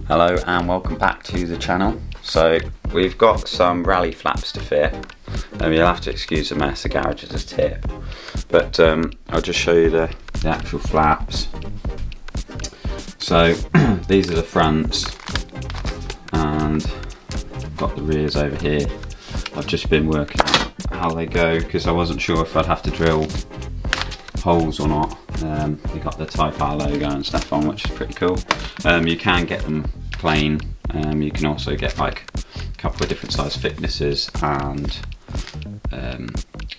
Hello and welcome back to the channel. So we've got some rally flaps to fit. You'll have to excuse the mess, the garage is a tip. But I'll just show you the actual flaps. So these are the fronts and got the rears over here. I've just been working out how they go because I wasn't sure if I'd have to drill holes or not. You got the Type R logo and stuff on, which is pretty cool. You can get them plain. You can also get like a couple of different size thicknesses, and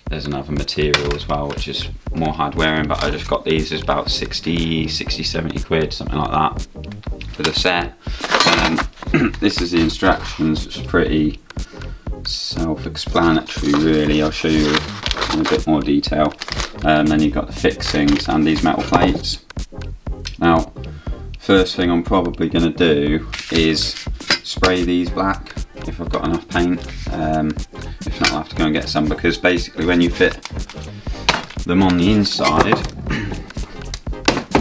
there's another material as well which is more hard wearing, but I just got these as about 60, 70 quid, something like that for the set. This is the instructions, which is pretty self-explanatory really. I'll show you in a bit more detail. Then you've got the fixings and these metal plates. Now, first thing I'm probably going to do is spray these black if I've got enough paint. If not, I'll have to go and get some, because basically when you fit them on the inside,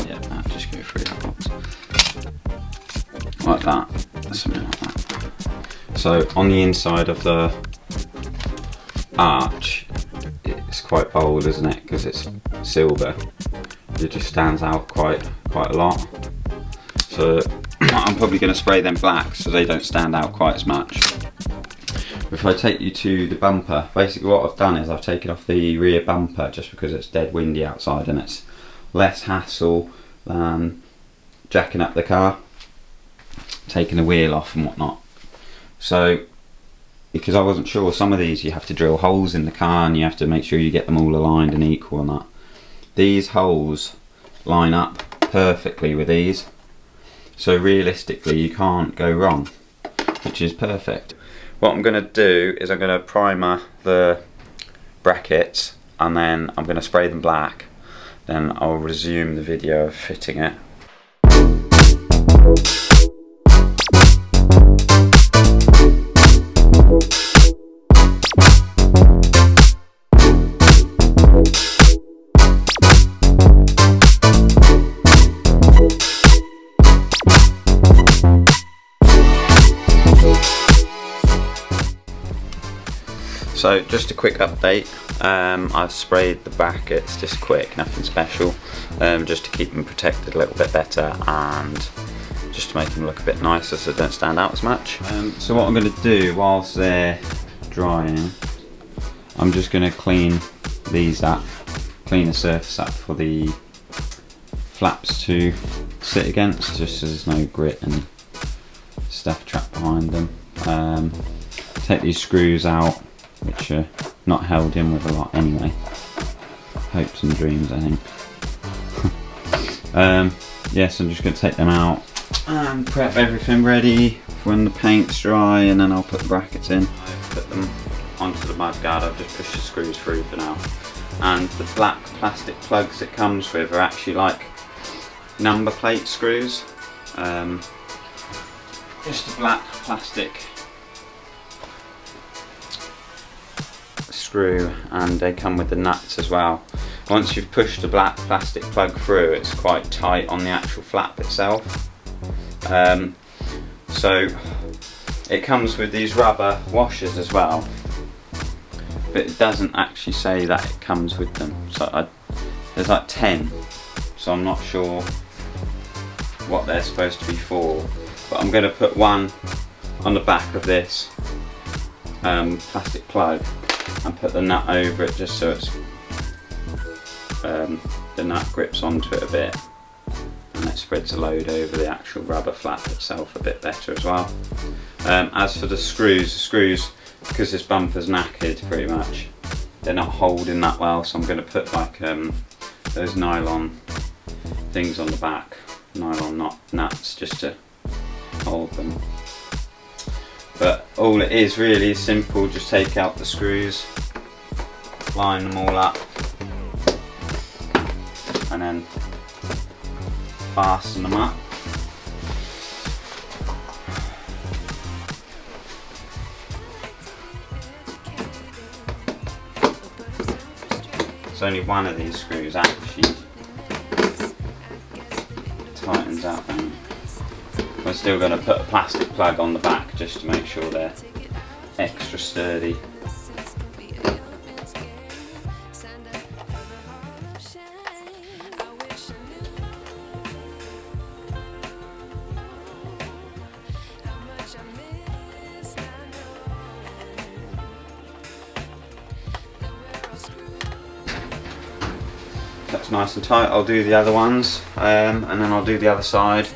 yeah, I'll just go through that box like that, something like that. So on the inside of the arch, it's quite bold, isn't it? Because it's silver. It just stands out quite a lot. So I'm probably going to spray them black so they don't stand out quite as much. If I take you to the bumper, basically what I've done is I've taken off the rear bumper just because it's dead windy outside and it's less hassle than jacking up the car, taking the wheel off and whatnot. So because I wasn't sure, some of these you have to drill holes in the car and you have to make sure you get them all aligned and equal and that. These holes line up perfectly with these, so realistically you can't go wrong, which is perfect. What I'm going to do is I'm going to primer the brackets and then I'm going to spray them black, then I'll resume the video of fitting it. So just a quick update, I've sprayed the brackets just quick, nothing special, just to keep them protected a little bit better and just to make them look a bit nicer so they don't stand out as much. So what I'm going to do whilst they're drying, I'm just going to clean these up, clean the surface up for the flaps to sit against, just so there's no grit and stuff trapped behind them. Take these screws out, which are not held in with a lot anyway. Hopes and dreams, I think. Yes, I'm just going to take them out and prep everything ready for when the paint's dry, and then I'll put the brackets in. I've put them onto the mudguard. I've just pushed the screws through for now. And the black plastic plugs it comes with are actually like number plate screws. Just a black plastic screw, and they come with the nuts as well. Once you've pushed the black plastic plug through, it's quite tight on the actual flap itself. So it comes with these rubber washers as well, but it doesn't actually say that it comes with them. So there's like 10, so I'm not sure what they're supposed to be for, but I'm going to put one on the back of this plastic plug and put the nut over it, just so it's the nut grips onto it a bit and it spreads the load over the actual rubber flap itself a bit better as well. As for the screws, because this bumper's knackered pretty much, they're not holding that well, so I'm going to put like those nylon things on the back, nylon nuts, just to hold them. But all it is really is simple, just take out the screws, line them all up, and then fasten them up. There's only one of these screws actually tightens up, and We're still going to put a plastic plug on the back just to make sure they're extra sturdy. That's nice and tight. I'll do the other ones and then I'll do the other side,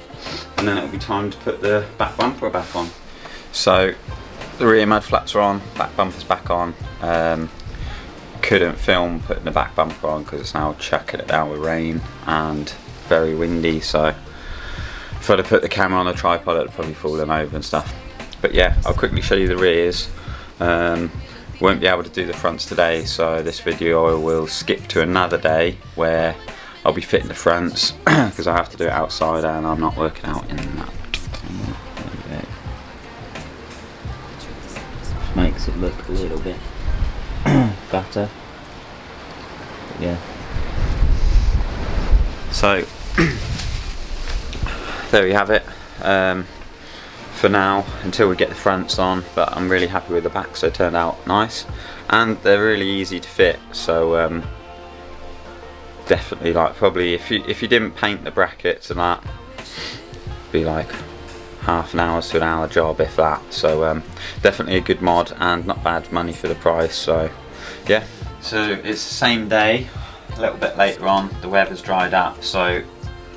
and then it'll be time to put the back bumper back on. So the rear mud flaps are on, back bumper's back on. Couldn't film putting the back bumper on because it's now chucking it down with rain and very windy, so if I'd have put the camera on a tripod it'd probably fallen over and stuff. But yeah, I'll quickly show you the rears. Won't be able to do the fronts today, so this video I will skip to another day where I'll be fitting the fronts because I have to do it outside and I'm not working out in that. Makes it look a little bit better. Yeah. So there we have it. For now, until we get the fronts on, but I'm really happy with the backs. They turned out nice and they're really easy to fit, so definitely, like, probably if you didn't paint the brackets and that, it'd be like half an hour to an hour job, if that. So definitely a good mod and not bad money for the price. So yeah, so it's the same day, a little bit later on. The weather's dried up, so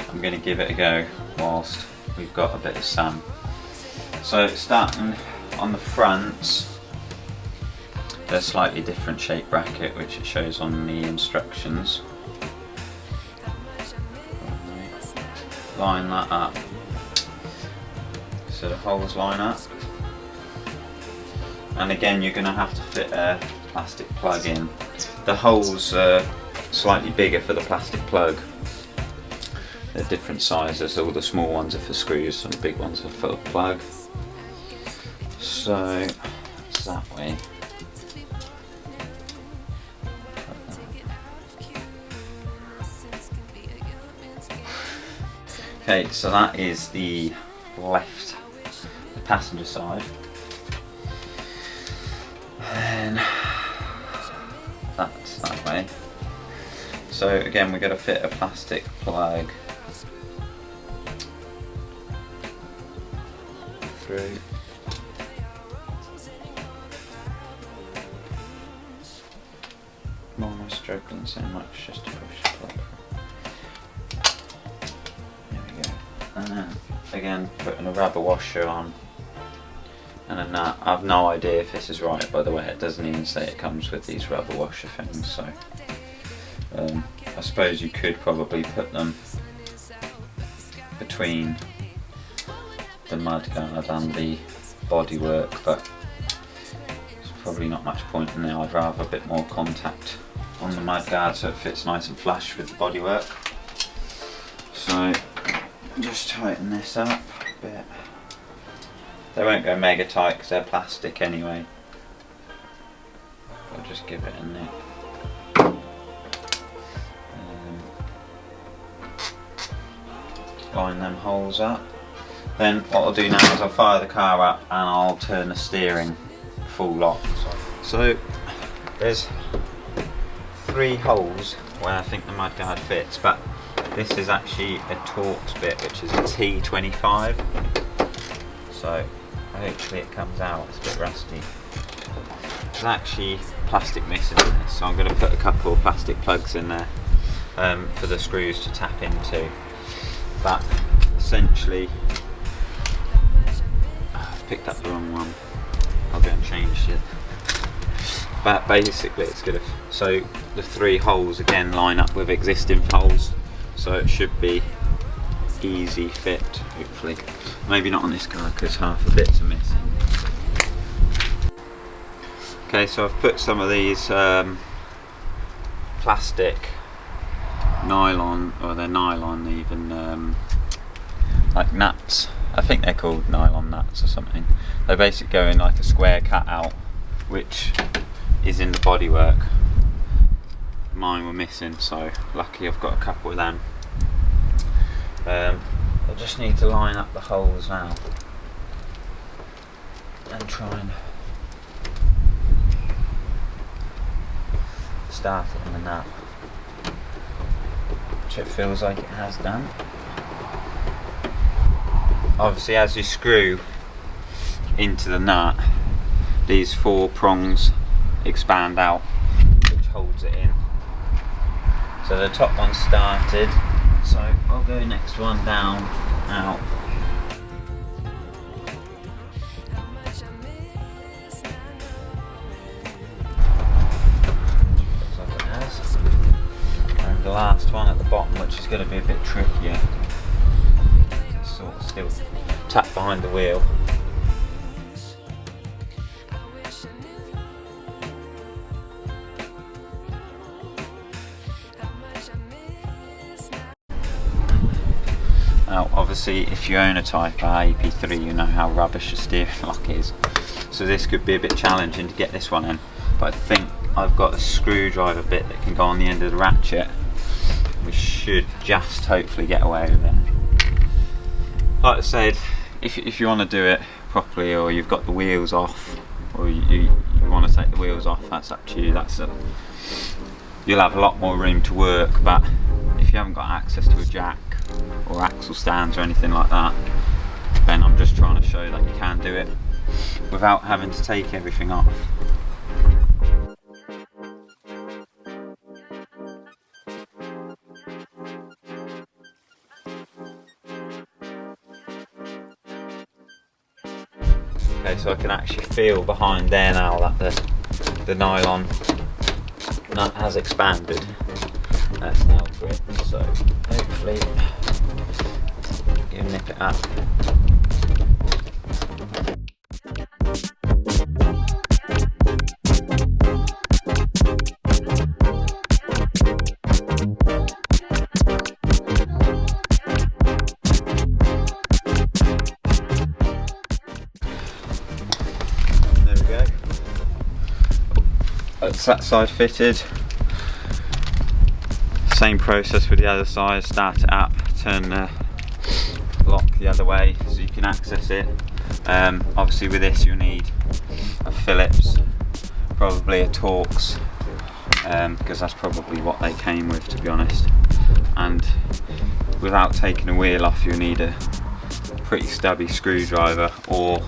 I'm going to give it a go whilst we've got a bit of sun. So starting on the fronts, they're slightly different shape bracket, which it shows on the instructions. Line that up so the holes line up, and again you're going to have to fit a plastic plug in. The holes are slightly bigger for the plastic plug. They're different sizes. All the small ones are for screws and the big ones are for a plug. So it's that way. Okay, so that is the left, the passenger side. And that's that way. So again, we're going to fit a plastic plug through. Why am I struggling so much just to push the plug? There we go. And then again, putting a rubber washer on, and a nut. I've no idea if this is right, by the way. It doesn't even say it comes with these rubber washer things, so I suppose you could probably put them between the mudguard and the bodywork, but there's probably not much point in there. I'd rather a bit more contact on the mudguard so it fits nice and flush with the bodywork. So just tighten this up a bit. They won't go mega tight because they're plastic anyway. I'll just give it a nip. Line them holes up. Then what I'll do now is I'll fire the car up and I'll turn the steering full lock. So there's 3 holes where I think the mudguard fits, but this is actually a Torx bit, which is a T25. So hopefully it comes out. It's a bit rusty. There's actually plastic missing in this, so I'm going to put a couple of plastic plugs in there for the screws to tap into. But essentially, I've picked up the wrong one. I'll go and change it. But basically it's going to, so the 3 holes again line up with existing holes, so it should be easy fit, hopefully. Maybe not on this car because half the bits are missing. Okay, so I've put some of these plastic nylon, or they're nylon even, like nuts. I think they're called nylon nuts or something. They basically go in like a square cutout, which is in the bodywork. Mine were missing, so lucky I've got a couple of them. I just need to line up the holes now and try and start it in the nut, which it feels like it has done. Obviously, as you screw into the nut, these 4 prongs expand out, which holds it in. So the top one started, so I'll go next one down, out. Looks like it has. And the last one at the bottom, which is going to be a bit trickier. Sort of still tap behind the wheel. Now obviously if you own a Type R EP3 you know how rubbish the steering lock is, so this could be a bit challenging to get this one in, but I think I've got a screwdriver bit that can go on the end of the ratchet. We should just hopefully get away with it. Like I said, if you want to do it properly, or you've got the wheels off, or you want to take the wheels off, that's up to you. You'll have a lot more room to work, but if you haven't got access to a jack or axle stands or anything like that, then I'm just trying to show that you can do it without having to take everything off. Okay, so I can actually feel behind there now that the nylon nut has expanded. That's now gripped, so hopefully you nip it up. There we go. That's that side fitted. Same process with the other side. Start it up, turn the lock the other way so you can access it. Obviously with this you'll need a Phillips, probably a Torx, because that's probably what they came with, to be honest. And without taking a wheel off you'll need a pretty stubby screwdriver or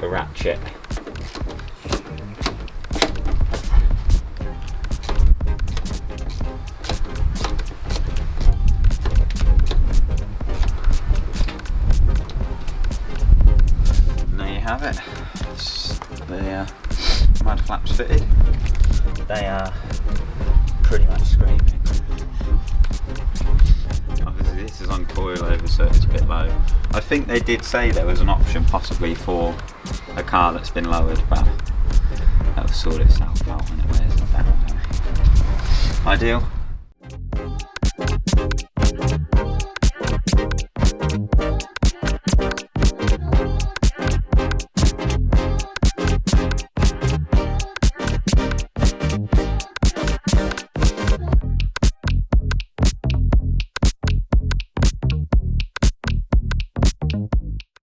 a ratchet. Have it. It's the Mudflaps fitted. They are pretty much screaming. Obviously this is on coilover, so it's a bit low. I think they did say there was an option possibly for a car that's been lowered, but that will sort itself out when it wears it down. Ideal.